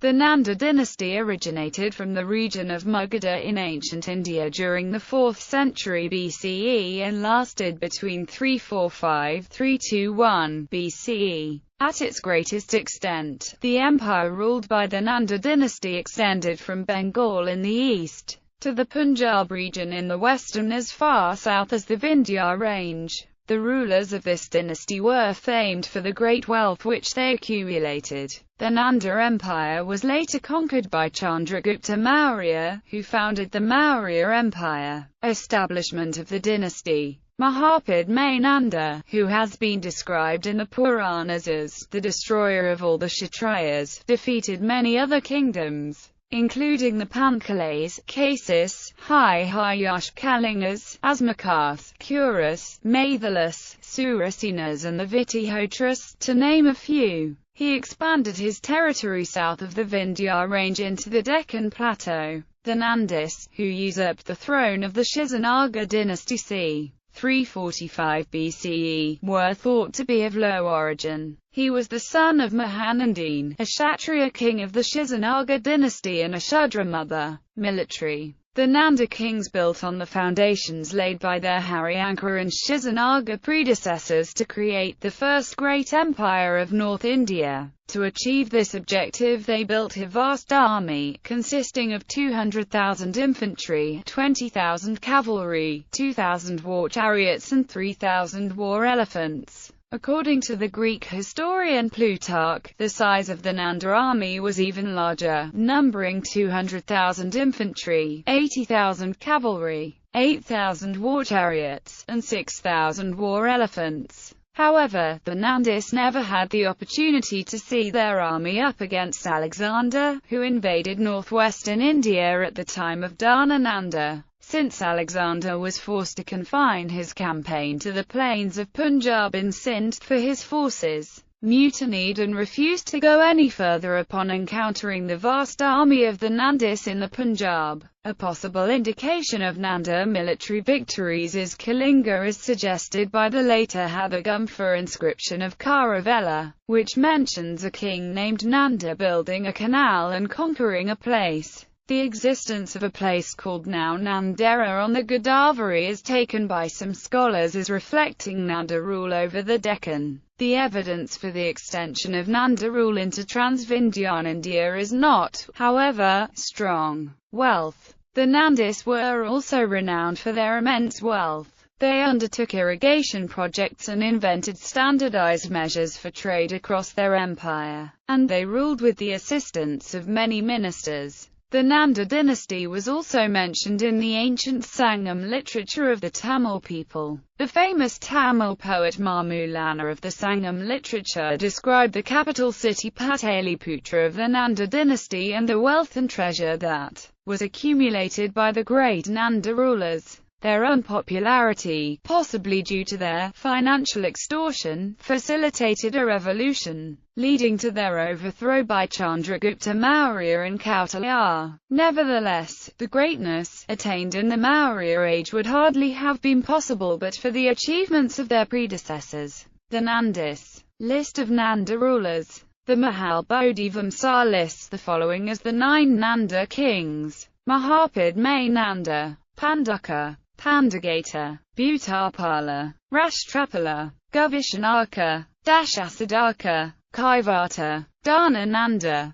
The Nanda dynasty originated from the region of Magadha in ancient India during the 4th century BCE and lasted between 345–321 BCE. At its greatest extent, the empire ruled by the Nanda dynasty extended from Bengal in the east to the Punjab region in the west and as far south as the Vindhya range. The rulers of this dynasty were famed for the great wealth which they accumulated. The Nanda Empire was later conquered by Chandragupta Maurya, who founded the Maurya Empire. Establishment of the dynasty. Mahapadma Nanda, who has been described in the Puranas as the destroyer of all the Kshatriyas, defeated many other kingdoms, including the Panchalais, Kasis, Hyash, Kalingas, Asmakas, Kuras, Mathilas, Surasenas and the Vitihotras, to name a few. He expanded his territory south of the Vindhya range into the Deccan Plateau. The Nandis, who usurped the throne of the Shishanaga dynasty c. 345 BCE, were thought to be of low origin. He was the son of Mahanandine, a Kshatriya king of the Shishanaga dynasty and a Shudra mother. Military. The Nanda kings built on the foundations laid by their Haryanka and Shishanaga predecessors to create the first great empire of North India. To achieve this objective they built a vast army, consisting of 200,000 infantry, 20,000 cavalry, 2,000 war chariots and 3,000 war elephants. According to the Greek historian Plutarch, the size of the Nanda army was even larger, numbering 200,000 infantry, 80,000 cavalry, 8,000 war chariots, and 6,000 war elephants. However, the Nandis never had the opportunity to see their army up against Alexander, who invaded northwestern India at the time of Dhanananda. Since Alexander was forced to confine his campaign to the plains of Punjab in Sindh, for his forces mutinied and refused to go any further upon encountering the vast army of the Nandis in the Punjab. A possible indication of Nanda military victories is Kalinga as suggested by the later Habagumfa inscription of Karavela, which mentions a king named Nanda building a canal and conquering a place. The existence of a place called now Nandera on the Godavari is taken by some scholars as reflecting Nanda rule over the Deccan. The evidence for the extension of Nanda rule into Transvindhyan India is not, however, strong. Wealth. The Nandis were also renowned for their immense wealth. They undertook irrigation projects and invented standardized measures for trade across their empire, and they ruled with the assistance of many ministers. The Nanda dynasty was also mentioned in the ancient Sangam literature of the Tamil people. The famous Tamil poet Marmulana of the Sangam literature described the capital city Pataliputra of the Nanda dynasty and the wealth and treasure that was accumulated by the great Nanda rulers. Their unpopularity, possibly due to their financial extortion, facilitated a revolution, leading to their overthrow by Chandragupta Maurya and Kautilya. Nevertheless, the greatness attained in the Maurya age would hardly have been possible but for the achievements of their predecessors. The Nandis. List of Nanda rulers. The Mahabodhivamsa lists the following as the 9 Nanda kings: Mahapadma Nanda, Panduka, Pandagata, Bhutapala, Rashtrapala, Gavishanaka, Dashasadaka, Kaivata, Dhanananda,